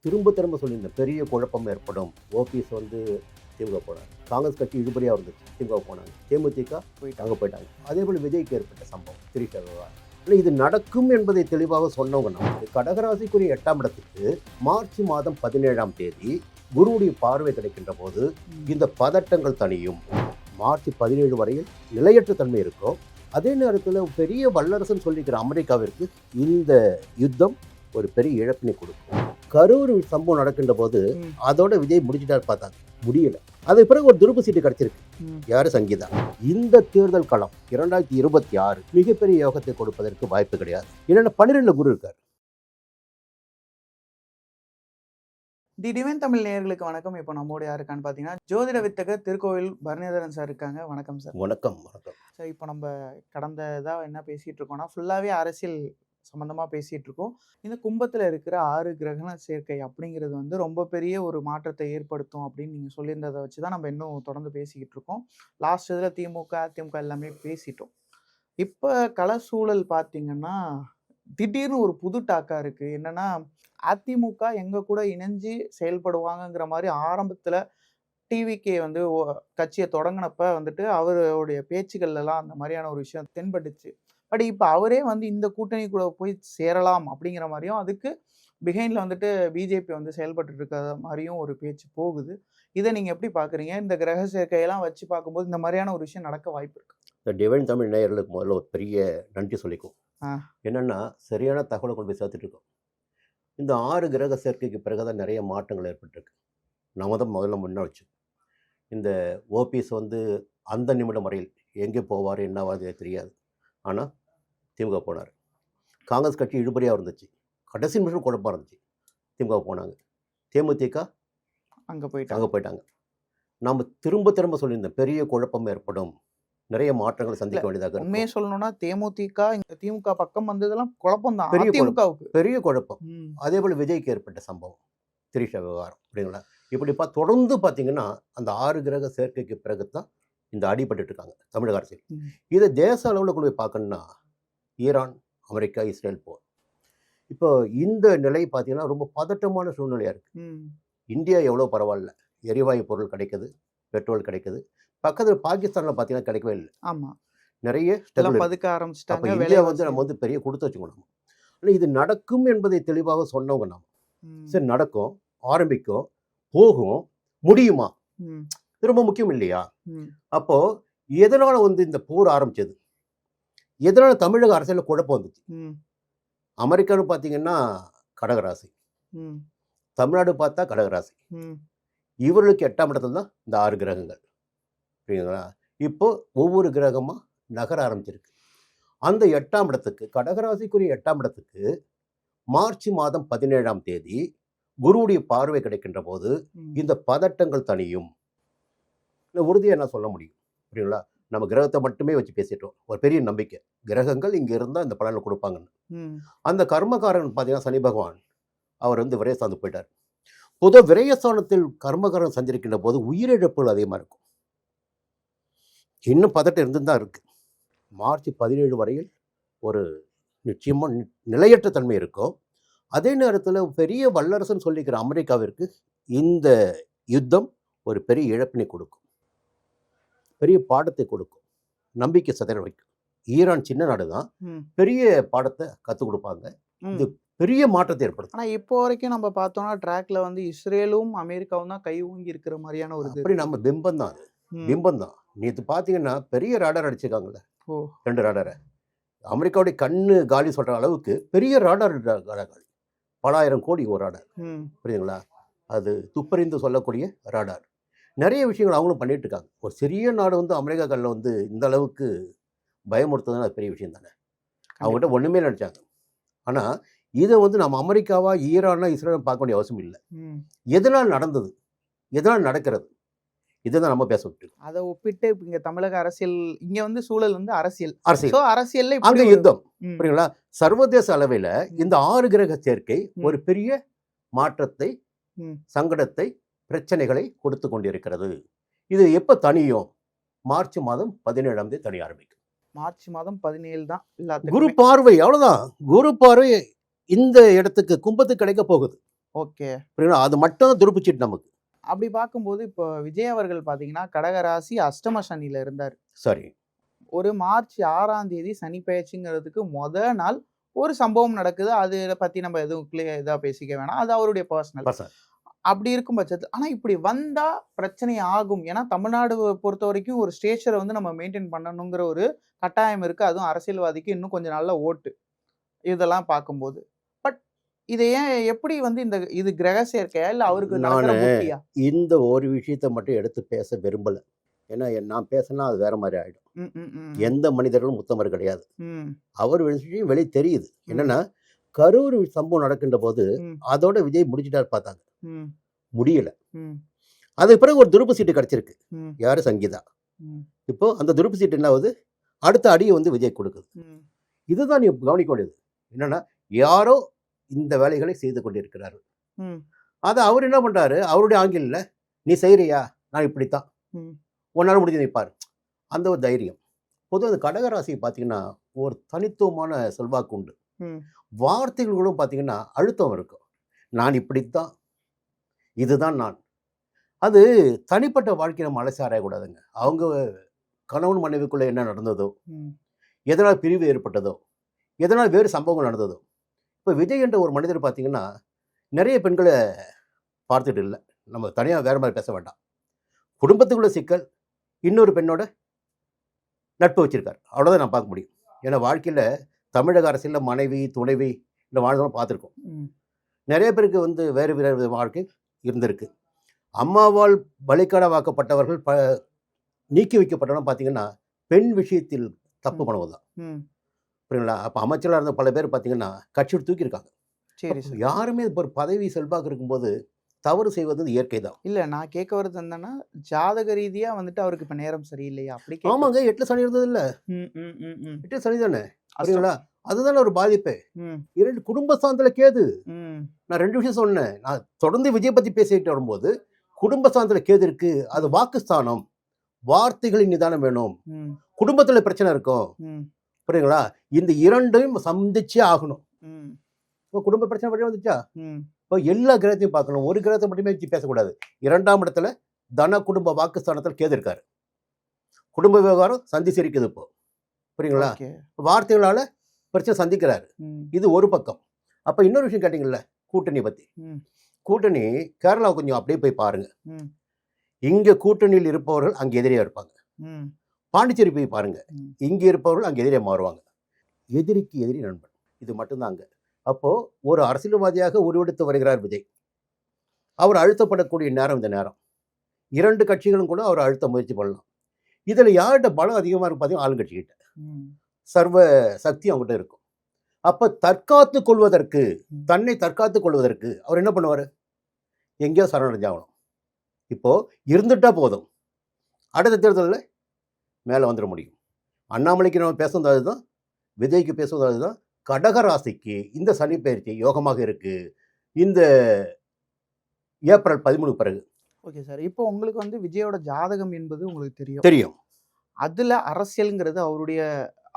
திரும்ப திரும்ப சொல்லியிருந்தேன், பெரிய குழப்பம் ஏற்படும். ஓபிஎஸ் வந்து திமுக போனார், காங்கிரஸ் கட்சி இழுபறியாக இருந்துச்சு, திமுக போனாங்க, தேமுதிக போயிட்டாங்க. அதே போல் விஜய்க்கு ஏற்பட்ட சம்பவம் திரிஷா விவகாரம். இல்லை, இது நடக்கும் என்பதை தெளிவாக சொன்னவங்க நமக்கு. கடகராசிக்குரிய 8ஆம் இடத்துக்கு மார்ச் மாதம் 17ஆம் தேதி குருவுடைய பார்வை கிடைக்கின்ற போது இந்த பதட்டங்கள் தனியும். மார்ச் 17 வரையில் நிலையற்ற தன்மை இருக்கும். அதே நேரத்தில் பெரிய வல்லரசுன்னு சொல்லிக்கிற அமெரிக்காவிற்கு இந்த யுத்தம் ஒரு பெரிய இழப்பினை கொடுக்கும். கரூர் சம்பவம் நடக்கின்ற போது அதோட விஜய் முடிச்சுட்டார் பார்த்தாங்க, முடியல. அதுக்கு பிறகு ஒரு துருப்பு சீட்டு கிடைச்சிருக்கு. யாரு? சங்கீதா. இந்த தேர்தல் களம் 2026 மிகப்பெரிய யோகத்தை கொடுப்பதற்கு வாய்ப்பு கிடையாது. என்னன்னா 12 குரு இருக்கார். தி டிவைன் தமிழ் நேயர்களுக்கு வணக்கம். இப்போ நம்மோட யாருக்கான்னு பார்த்தீங்கன்னா ஜோதிட வித்தகர் திருக்கோவில் பரணிதரன் சார் இருக்காங்க. வணக்கம் சார். வணக்கம். சார், இப்போ நம்ம கடந்த இதாக என்ன பேசிகிட்டு இருக்கோம்னா ஃபுல்லாகவே அரசியல் சம்மந்தமாக பேசிகிட்டு இருக்கோம். இந்த கும்பத்தில் இருக்கிற 6 கிரகண சேர்க்கை அப்படிங்கிறது வந்து ரொம்ப பெரிய ஒரு மாற்றத்தை ஏற்படுத்தும் அப்படின்னு நீங்கள் சொல்லியிருந்ததை வச்சு தான் நம்ம இன்னும் தொடர்ந்து பேசிக்கிட்டு இருக்கோம். லாஸ்ட் இதில் திமுக அதிமுக எல்லாமே பேசிட்டோம். இப்போ கள சூழல் பார்த்தீங்கன்னா திடீர்னு ஒரு புது டாக்கா இருக்குது. என்னென்னா அதிமுக எங்கள் கூட இணைஞ்சு செயல்படுவாங்கங்கிற மாதிரி ஆரம்பத்தில் டிவிகே வந்து கட்சியை தொடங்கினப்ப வந்துட்டு அவருடைய பேச்சுக்கள்லாம் அந்த மாதிரியான ஒரு விஷயம் தென்பட்டுச்சு. பட் இப்போ அவரே வந்து இந்த கூட்டணி கூட போய் சேரலாம் அப்படிங்கிற மாதிரியும், அதுக்கு பிஹைண்டில் வந்துட்டு பிஜேபி வந்து செயல்பட்டு இருக்கிற மாதிரியும் ஒரு பேச்சு போகுது. இதை நீங்கள் எப்படி பார்க்குறீங்க? இந்த கிரக சேர்க்கையெல்லாம் வச்சு பார்க்கும்போது இந்த மாதிரியான ஒரு விஷயம் நடக்க வாய்ப்பு இருக்கு? இந்த டிவைன் தமிழ் நேயர்களுக்கு முதல்ல ஒரு பெரிய நன்றி சொல்லிக்கும். என்னென்னா சரியான தகவலை கொண்டு போய் சேர்த்துட்டு இருக்கோம். இந்த 6 கிரக சேர்க்கைக்கு பிறகுதான் நிறைய மாற்றங்கள் ஏற்பட்டிருக்கு. நம்ம தான் முதல்ல முன்னாச்சு. இந்த ஓபிஎஸ் வந்து அந்த நிமிடம் வரையில் எங்கே போவார் என்னவாது தெரியாது. ஆனால் திமுக போனார். காங்கிரஸ் கட்சி இழுபறியாக இருந்துச்சு, கடைசி நிமிஷம் குழப்பமாக இருந்துச்சு, திமுக போனாங்க. தேமுதிக அங்கே போயிட்டாங்க. நம்ம திரும்ப சொல்லியிருந்தேன், பெரிய குழப்பம் ஏற்படும், நிறைய மாற்றங்களை சந்திக்க வேண்டியதாக. உண்மையை சொல்லணும்னா திமுக பக்கம் வந்ததெல்லாம் குழப்பம் தான், பெரிய குழப்பம். அதே போல் விஜய்க்கு ஏற்பட்ட சம்பவம் திரிஷா விவகாரம் அப்படிங்களா. இப்படிப்பா தொடர்ந்து பார்த்தீங்கன்னா அந்த 6 கிரக சேர்க்கைக்கு பிறகு தான் இந்த அடிபட்டு இருக்காங்க தமிழக அரசியல். இதை தேச அளவில் கொண்டு போய் பார்க்கணுன்னா ஈரான், அமெரிக்கா, இஸ்ரேல் போர். இப்போ இந்த நிலை பார்த்தீங்கன்னா ரொம்ப பதட்டமான சூழ்நிலையாக இருக்குது. இந்தியா எவ்வளோ பரவாயில்ல, எரிவாயு பொருள் கிடைக்குது, பெட்ரோல் கிடைக்குது. பக்கத்தில் பாகிஸ்தானில் பார்த்தீங்கன்னா கிடைக்கவே இல்லை. ஆமாம், நிறைய பதுக்க ஆரம்பிச்சிட்டாங்க. இந்தியா வந்து நம்ம வந்து பெரிய கொடுத்து வச்சுக்கணும். ஆனால் இது நடக்கும் என்பதை தெளிவாக சொன்னவங்க நம்ம. சரி, நடக்கும், ஆரம்பிக்கும், போகும், முடியுமா? இது ரொம்ப முக்கியம் இல்லையா? அப்போ எதனால வந்து இந்த போர் ஆரம்பிச்சது? எதனால தமிழக அரசியல் குழப்பம் வந்துச்சு? அமெரிக்கான்னு பார்த்தீங்கன்னா கடகராசி, தமிழ்நாடு பார்த்தா கடகராசி. இவர்களுக்கு 8ஆம் இடத்துல தான் இந்த 6 கிரகங்கள். புரியுதுங்களா? இப்போ ஒவ்வொரு கிரகமாக நகர ஆரம்பிச்சிருக்கு. அந்த 8ஆம் இடத்துக்கு, கடகராசிக்குரிய 8ஆம் இடத்துக்கு மார்ச் மாதம் 17ஆம் தேதி குருவுடைய பார்வை கிடைக்கின்ற போது இந்த பதட்டங்கள் தனியும். இல்லை, உறுதியாக என்ன சொல்ல முடியும்? புரியுங்களா? நம்ம கிரகத்தை மட்டுமே வச்சு பேசிட்டோம். ஒரு பெரிய நம்பிக்கை, கிரகங்கள் இங்கே இருந்தால் இந்த பலனை கொடுப்பாங்கன்னு. அந்த கர்மகாரன் பார்த்தீங்கன்னா சனி பகவான், அவர் வந்து விரயஸ்தானத்து போயிட்டார். பொதுவாக விரயஸ்தானத்தில் கர்மகாரன் சஞ்சரிக்கின்ற போது உயிரிழப்புகள் அதிகமாக இருக்கும். இன்னும் பதட்டம் இருந்து தான் இருக்குது. மார்ச் 17 வரையில் ஒரு நிச்சயமாக நிலையற்ற தன்மை இருக்கும். அதே நேரத்தில் பெரிய வல்லரசுன்னு சொல்லிக்கிற அமெரிக்காவிற்கு இந்த யுத்தம் ஒரு பெரிய இழப்பினை கொடுக்கும், பெரிய பாடத்தை கொடுக்கும், நம்பிக்கை சிதற வைக்கும். ஈரான் சின்ன நாடு தான், பெரிய பாடத்தை கற்றுக் கொடுப்பாங்க. இது பெரிய மாற்றத்தை ஏற்படுத்தும். ஆனால் இப்போ வரைக்கும் நம்ம பார்த்தோம்னா ட்ராக்ல வந்து இஸ்ரேலும் அமெரிக்காவும் தான் கை ஊங்கி இருக்கிற மாதிரியான ஒரு அப்படி நம்ம பிம்பம் தான், அது பிம்பம் தான். நேற்று பார்த்தீங்கன்னா பெரிய ராடார் அடிச்சிருக்காங்கல்ல, 2 ராடாரை. அமெரிக்காவுடைய கண்ணு காலி சொல்கிற அளவுக்கு பெரிய ராடார் காலி, பல ஆயிரம் கோடி ஒரு ராடார். புரியுதுங்களா? அது துப்பறிந்து சொல்லக்கூடிய ராடார். நிறைய விஷயங்கள் அவங்களும் பண்ணிட்டு இருக்காங்க. ஒரு சிறிய நாடு வந்து அமெரிக்கா கல்லில் வந்து இந்த அளவுக்கு பயமுறுத்துறதுனா அது பெரிய விஷயம் தானே. அவங்ககிட்ட ஒன்றுமே நினச்சாங்க. ஆனால் இதை வந்து நம்ம அமெரிக்காவா ஈரானா இஸ்ரேலும் பார்க்க வேண்டிய அவசியம் இல்லை. எதனால் நடந்தது, எதனால் நடக்கிறது, இதை தான் நம்ம பேச விட்டுருக்கோம். அதை ஒப்பிட்டு இங்கே தமிழக அரசியல், இங்கே வந்து சூழல் வந்து அரசியல் அங்கே யுத்தம். புரியுங்களா? சர்வதேச அளவில் இந்த 6 கிரக சேர்க்கை ஒரு பெரிய மாற்றத்தை, சங்கடத்தை, பிரச்சனைகளை கொடுத்து கொண்டிருக்கிறது. இது எப்போ தனியும்? மார்ச் மாதம் 17ஆம் தேதி தனி ஆரம்பிக்கும். மார்ச் மாதம் 17 தான் குரு பார்வை, அவ்வளோதான். குரு பார்வை இந்த இடத்துக்கு கும்பத்துக்கு கிடைக்க போகுது. ஓகே. புரியுங்களா? அது மட்டும் துருப்புச்சீட்டு நமக்கு. அப்படி பார்க்கும்போது இப்போ விஜய் அவர்கள் பார்த்தீங்கன்னா கடகராசி அஷ்டம சனியில இருந்தார். சரி. ஒரு மார்ச் 6ஆம் தேதி சனி பெயர்ச்சிங்கிறதுக்கு நாள் ஒரு சம்பவம் நடக்குது. அதை பத்தி நம்ம எதுவும் இதா பேசிக்க வேணாம். அது அவருடைய பர்சனல். அப்படி இருக்கும் பட்சத்தில் ஆனா இப்படி வந்தா பிரச்சனை ஆகும். ஏன்னா தமிழ்நாடு பொறுத்த வரைக்கும் ஒரு ஸ்டேச்சரை வந்து நம்ம மெயின்டைன் பண்ணணுங்கிற ஒரு கட்டாயம் இருக்கு. அதுவும் அரசியல்வாதிக்கு இன்னும் கொஞ்சம் நல்ல ஓட்டு. இதெல்லாம் பார்க்கும்போது. பட் இதை எப்படி வந்து இது கிரக சேர்க்கையா இல்ல அவருக்கு நடக்கிற புத்தியா? இந்த ஒரு விஷயத்தை மட்டும் எடுத்து பேச விரும்பல. ஏன்னா நான் பேசினா அது வேற மாதிரி ஆயிடும். எந்த மனிதர்களும் உத்தமர் கிடையாது. அவர் விஷயம் வெளியே தெரியுது. என்னன்னா கரூர் சம்பவம் நடக்கின்ற போது அதோட விஜய் முடிச்சுட்டாரு பார்த்தாங்க. முடியல. அதுக்கு பிறகு ஒரு துருப்பு சீட்டு கிடைச்சிருக்கு. யாரு? சங்கீதா. இப்போ அந்த துருப்பு சீட்டு என்ன ஆகுது? அடுத்த அடியை வந்து விஜய் கொடுக்குது. இதுதான் நீ கவனிக்க வேண்டியது. என்னன்னா யாரோ இந்த வேலைகளை செய்து கொண்டிருக்கிறார்கள். அதை அவர் என்ன பண்றாரு? அவருடைய ஆங்கில நீ செய்யறியா? நான் இப்படித்தான், உன்னால முடிஞ்சு நிற்பாரு. அந்த ஒரு தைரியம். பொதுவாக அந்த கடகராசி பார்த்தீங்கன்னா ஒரு தனித்துவமான செல்வாக்கு உண்டு. வார்த்தைகளும் பார்த்தீங்கன்னா அழுத்தம் இருக்கும். நான் இப்படித்தான், இதுதான் நான். அது தனிப்பட்ட வாழ்க்கையை நம்ம அலசி ஆராயக்கூடாதுங்க. அவங்க கணவன் மனைவிக்குள்ள என்ன நடந்ததோ, எதனால் பிரிவு ஏற்பட்டதோ, எதனால் வேறு சம்பவங்கள் நடந்ததோ. இப்போ விஜய் என்ற ஒரு மனிதர் பார்த்தீங்கன்னா நிறைய பெண்களை பார்த்துட்டு இல்லை. நம்ம தனியாக வேறு மாதிரி பேச வேண்டாம். குடும்பத்துக்குள்ள சிக்கல், இன்னொரு பெண்ணோட நட்பு வச்சிருக்கார். அவ்வளோதான் நான் பார்க்க முடியும். ஏன்னா வாழ்க்கையில் தமிழக அரசியலில் மனைவி துணைவி இந்த வாழ்ந்தவங்க பார்த்துருக்கோம். நிறைய பேருக்கு வந்து வேறு வேறு வாழ்க்கை இருந்திருக்கு. அம்மாவால் பலிக்கடவாக்கப்பட்டவர்கள் நீக்கி வைக்கப்பட்டவங்க பார்த்தீங்கன்னா பெண் விஷயத்தில் தப்பு பண்ணுவதுதான். புரியுங்களா? அப்போ அமைச்சராக இருந்த பல பேர் பார்த்தீங்கன்னா கட்சியோடு தூக்கியிருக்காங்க. சரி. யாருமே ஒரு பதவி செல்வாக்கு இருக்கும்போது தவறு செய்வது இயற்கை தான். இல்ல நான் கேட்க வரது என்னன்னா ஜாதக ரீதியா வந்துட்டு அவருக்கு இப்ப நேரம் சரியில்லையா? அப்படி ஆமாங்க, 8 சனி இருந்தது இல்ல. 8 சனி தானே. புரியுங்களா? அதுதானே ஒரு பாதிப்பு. 2 குடும்பஸ்தானத்துல கேது. நான் 2 விஷயம் சொன்னேன். நான் தொடர்ந்து விஜய் பத்தி பேசிட்டு வரும்போது குடும்பஸ்தானத்துல கேது இருக்கு. அது வாக்குஸ்தானம். வார்த்தைகளின் நிதானம் வேணும். குடும்பத்துல பிரச்சனை இருக்கும். புரியுங்களா? இந்த இரண்டையும் சந்திச்சே ஆகணும். இப்போ குடும்ப பிரச்சனை மட்டும் வந்துச்சா? இப்போ எல்லா கிரகத்தையும் பார்க்கணும். ஒரு கிரகத்தை மட்டுமே பேசக்கூடாது. 2ஆம் இடத்துல தன குடும்ப வாக்குஸ்தானத்தில் கேது இருக்காரு. குடும்ப விவகாரம் சந்திச்சு இருக்குது. இப்போ புரியுங்களா? வார்த்தைகளால பிரச்சனை சந்திக்கிறாரு. இது ஒரு பக்கம். அப்ப இன்னொரு விஷயம் கேட்டீங்கல்ல, கூட்டணி பத்தி. கூட்டணி கேரளா கொஞ்சம் அப்படியே போய் பாருங்க. இங்க கூட்டணியில் இருப்பவர்கள் அங்க எதிரியா இருப்பாங்க. பாண்டிச்சேரி போய் பாருங்க, இங்க இருப்பவர்கள் அங்க எதிரியா மாறுவாங்க. எதிரிக்கு எதிரி நண்பன். இது மட்டும்தான் அங்க. அப்போ ஒரு அரசியல்வாதியாக உருவெடுத்து வருகிறார் விஜய். அவர் அழுத்தப்படக்கூடிய நேரம் இந்த நேரம். 2 கட்சிகளும் கூட அவர் அழுத்த முயற்சி பண்ணலாம். இதுல யார்கிட்ட பலம் அதிகமா இருக்கும் பார்த்தீங்கன்னா ஆளுங்கட்சி கிட்ட. சர்வ சக்தி அவங்ககிட்ட இருக்கும். அப்ப தற்காத்து கொள்வதற்கு, தன்னை தற்காத்து கொள்வதற்கு அவர் என்ன பண்ணுவாரு? எங்கேயோ சரணடைஞ்சாகணும். இப்போ இருந்துட்டா போதும், அடுத்த தேர்தலில் மேலே வந்துட முடியும். அண்ணாமலைக்கு நம்ம பேசுவது அதுதான், விஜய்க்கு பேசுவது அதுதான். கடகராசிக்கு இந்த சனி பயிற்சி யோகமாக இருக்கு இந்த ஏப்ரல் 13 பிறகு. Okay sir. இப்போ உங்களுக்கு வந்து விஜயோட ஜாதகம் என்பது உங்களுக்கு தெரியும். அதுல அரசியல்ங்கிறது அவருடைய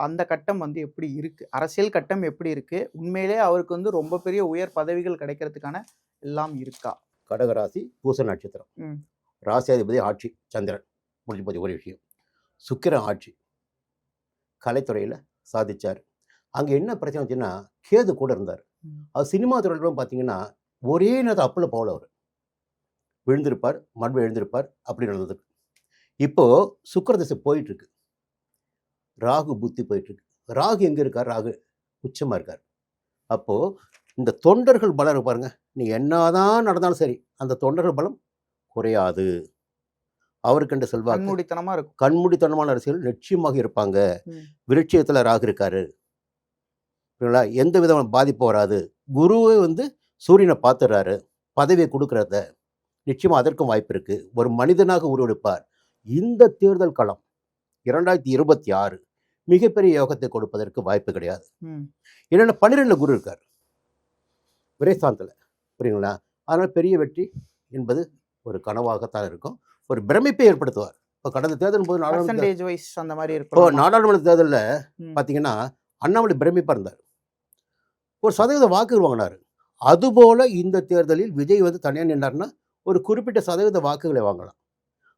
அந்த கட்டம் வந்து எப்படி இருக்கு? அரசியல் கட்டம் எப்படி இருக்கு? உண்மையிலே அவருக்கு வந்து ரொம்ப பெரிய உயர் பதவிகள் கிடைக்கிறதுக்கான எல்லாம் இருக்கா? கடகராசி பூச நட்சத்திரம். ராசியாதிபதி ஆட்சி சந்திரன். முடிஞ்சு போச்சு ஒரு விஷயம். சுக்கிரன் ஆட்சி, கலைத்துறையில் சாதிச்சார். அங்கே என்ன பிரச்சனை வச்சுன்னா கேது கூட இருந்தார். அது சினிமா துறையிலும் பார்த்தீங்கன்னா ஒரே நேரத்தில் அப்பில் போகல, அவர் விழுந்திருப்பார், மறுபடியும் எழுந்திருப்பார், அப்படி நடந்தது. இப்போ சுக்கிர திசை போயிட்டு இருக்கு, ராகு புத்தி போயிட்டு இருக்கு. ராகு எங்க இருக்கார்? ராகு உச்சமா இருக்கார். அப்போ இந்த தொண்டர்கள் பலம் பாருங்க, நீ என்னதான் நடந்தாலும் சரி அந்த தொண்டர்கள் பலம் குறையாது. அவருக்கு செல்வாக்கு கண்மூடித்தனமா இருக்கும். கண்மூடித்தனமான அரசியல் நிச்சயமாக இருப்பாங்க. விருட்சியத்துல ராகு இருக்காரு. எந்த விதமான பாதிப்பு வராது. குருவே வந்து சூரியனை பார்த்துறாரு, பதவியை கொடுக்கறத நிச்சயமா அதற்கும் வாய்ப்பு இருக்கு. ஒரு மனிதனாக உருவெடுப்பார். இந்த தேர்தல் களம் 2026 மிகப்பெரிய யோகத்தை கொடுப்பதற்கு வாய்ப்பு கிடையாது. என்னென்ன 12 குரு இருக்கார் விரைஸ்தானத்தில். புரியுங்களா? அதனால் பெரிய வெற்றி என்பது ஒரு கனவாகத்தான் இருக்கும். ஒரு பிரமிப்பை ஏற்படுத்துவார். இப்போ கடந்த தேர்தல் போது நாடாளுமன்ற தேர்தலில் பார்த்தீங்கன்னா அண்ணாமலை பிரமிப்பாக இருந்தார். ஒரு 1% வாக்கு வாங்கினார். அதுபோல இந்த தேர்தலில் விஜய் வந்து தனியாக நின்றார்னா ஒரு குறிப்பிட்ட சதவீத வாக்குகளை வாங்கலாம்.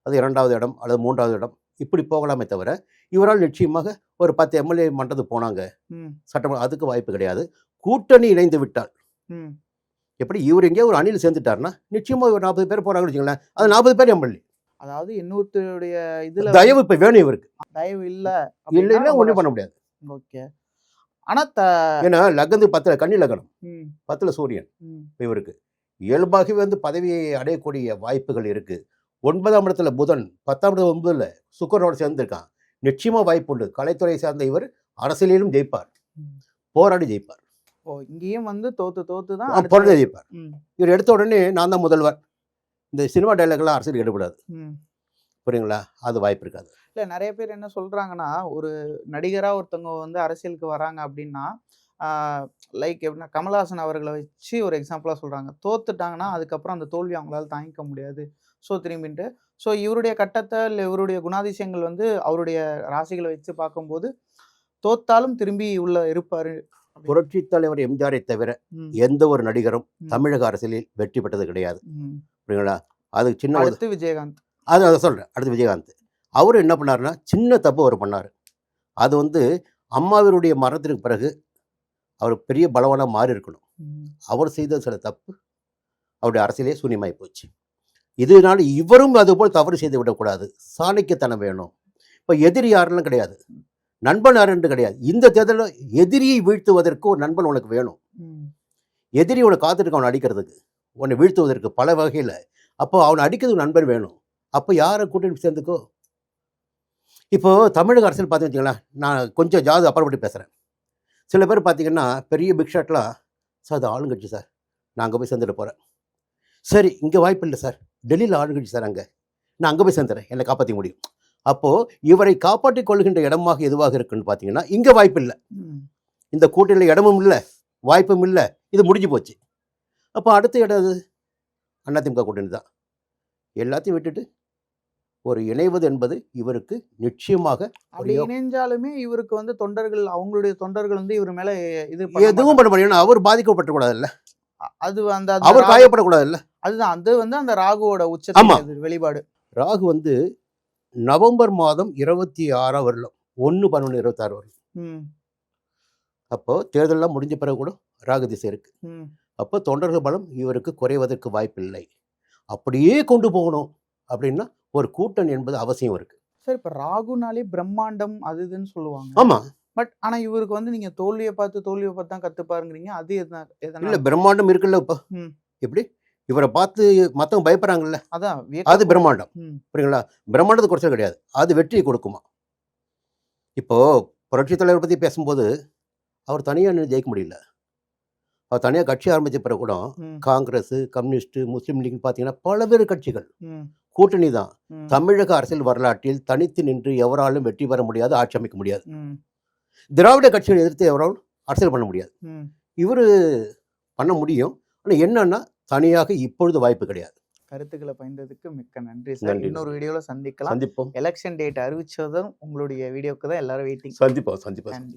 அது 2வது இடம் அல்லது 3வது இடம் இப்படி போகலாமே தவிர இவரால் நிச்சயமாக ஒரு 10 எம்எல்ஏ மன்றத்துக்கு போனாங்க சட்டமன்ற அதுக்கு வாய்ப்பு கிடையாது. கூட்டணி இணைந்து விட்டால் எப்படி இவர் எங்கேயோ ஒரு அணியில் சேர்ந்துட்டாருன்னா நிச்சயமாக ஒரு 40 பேர் போறாங்கன்னு வச்சுங்களேன், அது 40 பேர் எம்எல்ஏ. அதாவது இன்னொருத்தருடைய இதுல தயவு இப்ப வேணும் இவருக்கு, தயவு இல்ல இல்லைன்னா ஒன்றும் பண்ண முடியாது. ஓகே. ஆனா ஏன்னா லக்னது 10 கன்னி லக்னம், 10 சூரியன். இவருக்கு இயல்பாகவே வந்து பதவியை அடையக்கூடிய வாய்ப்புகள் இருக்கு. 9ஆம் இடத்துல புதன், 10ஆம் இடத்துல 9ல சுக்கரனோட சேர்ந்திருக்கான். நிச்சயமா வாய்ப்பு உண்டு. கலைத்துறையை சார்ந்த இவர் அரசியலிலும் ஜெயிப்பார், போராடி ஜெயிப்பார். இங்கேயும் வந்து தோத்து தான் போராடி ஜெயிப்பார். இவர் எடுத்த உடனே நான் தான் முதல்வர், இந்த சினிமா டைலாக்லாம் அரசியல் எடுபடாது, புரியுங்களா? அது வாய்ப்பு இருக்காது. இல்லை, நிறைய பேர் என்ன சொல்கிறாங்கன்னா, ஒரு நடிகராக ஒருத்தவங்க வந்து அரசியலுக்கு வராங்க அப்படின்னா, லைக் எப்படின்னா கமல்ஹாசன் அவர்களை வச்சு ஒரு எக்ஸாம்பிளாக சொல்கிறாங்க. தோத்துட்டாங்கன்னா அதுக்கப்புறம் அந்த தோல்வி அவங்களால தாங்கிக்க முடியாது, ஸோ திரும்பின்ட்டு ஸோ இவருடைய கட்டத்தை இல்லை இவருடைய குணாதிசயங்கள் வந்து அவருடைய ராசிகளை வச்சு பார்க்கும்போது தோத்தாலும் திரும்பி உள்ள இருப்பார். புரட்சி தலைவர் எம்ஜிஆரை தவிர எந்த ஒரு நடிகரும் தமிழக அரசியலில் வெற்றி பெற்றது கிடையாது, புரியுங்களா? அது சின்ன அடுத்து விஜயகாந்த், அதை சொல்கிறேன். அடுத்து விஜயகாந்த் அவர் என்ன பண்ணாருன்னா சின்ன தப்பு அவர் பண்ணார். அது வந்து அம்மாவினுடைய மரணத்திற்கு பிறகு அவர் பெரிய பலவானாக மாறி இருக்கணும். அவர் செய்த சில தப்பு அவருடைய அரசியலே சூன்யமாகி போச்சு. இதனால இவரும் அதுபோல் தவறு செய்து விடக்கூடாது, சாணக்கியத்தனம் வேணும். இப்போ எதிரி யாரெல்லாம் கிடையாது, நண்பன் யாருன்னு கிடையாது. இந்த தேர்தலில் எதிரியை வீழ்த்துவதற்கு ஒரு நண்பன் உனக்கு வேணும். எதிரி உனக்கு காத்துட்டு அவனை அடிக்கிறதுக்கு, உன்னை வீழ்த்துவதற்கு பல வகையில். அப்போ அவனை அடிக்கிறதுக்கு நண்பன் வேணும். அப்போ யாரை கூட்டணி சேர்ந்துக்கோ. இப்போது தமிழக அரசியல் பார்த்து வச்சுங்களேன், நான் கொஞ்சம் ஜாது அப்புறப்பட்டு பேசுகிறேன். சில பேர் பார்த்தீங்கன்னா பெரிய பிக் ஷாட்லாம், சார் அது ஆளுங்கட்சி சார், நான் அங்கே போய் சேர்ந்துட்டு போகிறேன். சரி, இங்கே வாய்ப்பு இல்லை சார், டெல்லியில் ஆளுங்கட்சி சார், நான் அங்கே போய் சேர்ந்துறேன், என்னை காப்பாற்றி முடியும். அப்போது இவரை காப்பாற்றிக் கொள்கின்ற இடமாக எதுவாக இருக்குன்னு பார்த்தீங்கன்னா இங்கே வாய்ப்பு இல்லை, இந்த கூட்டணியில் இடமும் இல்லை, வாய்ப்பும் இல்லை, இது முடிஞ்சு போச்சு. அப்போ அடுத்த இடம் அது அதிமுக கூட்டணி தான். எல்லாத்தையும் விட்டுட்டு ஒரு இணைவது என்பது இவருக்கு நிச்சயமாக அப்படி இணைஞ்சாலுமே இவருக்கு வந்து தொண்டர்கள், அவங்களுடைய தொண்டர்கள் வந்து இவர் மேல இது எதுவும் பண்ண முடியும். அவர் பாதிக்கப்படக்கூடாது இல்ல, அது அந்த அவர் காயப்படக்கூடாது இல்ல. அதுதான் அது வந்து அந்த ராகுவோட உச்ச வெளிப்பாடு. ராகு வந்து நவம்பர் மாதம் 26 வருடம் 1/11/26 வருடம். அப்போ தேர்தலெல்லாம் முடிஞ்ச பிறகு கூட ராகு திசை இருக்கு. அப்போ தொண்டர்கள் பலம் இவருக்கு குறைவதற்கு வாய்ப்பு இல்லை. அப்படியே கொண்டு போகணும் அப்படின்னா ஒரு கூட்டணி என்பது அவசியம் இருக்கு. சரி, இப்போ ராகுனாலே பிரம்மாண்டம் அது இதுன்னு சொல்லுவாங்க. ஆமா, பட் ஆனா இவருக்கு வந்து நீங்க தோல்வியை பார்த்து தான் கத்துப்பாருங்கிறீங்க. அது இல்ல, பிரம்மாண்டம் இருக்குல்ல. இப்போ எப்படி இவரை பார்த்து மற்றவங்க பயப்படுறாங்கல்ல, அதான் அது பிரம்மாண்டம், புரியுங்களா? பிரம்மாண்டத்தை குறைச்சல் கிடையாது, அது வெற்றியை கொடுக்குமா. இப்போ புரட்சி தலைவர் பற்றி பேசும்போது அவர் தனியாக நின்று ஜெயிக்க முடியல. அவர் தனியாக கட்சி ஆரம்பித்த பிறகு கூட காங்கிரஸ், கம்யூனிஸ்ட், முஸ்லீம் லீக் பார்த்தீங்கன்னா பல்வேறு கட்சிகள் கூட்டணி தான். தமிழக அரசியல் வரலாற்றில் தனித்து நின்று எவராலும் வெற்றி பெற முடியாது, ஆட்சி அமைக்க முடியாது. திராவிட கட்சிகளை எதிர்த்து எவராலும் அரசியல் பண்ண முடியாது. இவர் பண்ண முடியும், ஆனால் என்னன்னா தனியாக இப்பொழுது வாய்ப்பு கிடையாது. கருத்துக்களை பகிர்ந்ததுக்கு மிக்க நன்றி சார். இன்னொரு வீடியோவில் சந்திப்போம். எலெக்ஷன் டேட் அறிவிச்சதும் உங்களுடைய வீடியோக்கு தான் எல்லாரும் வெயிட்டிங். சந்திப்போம்.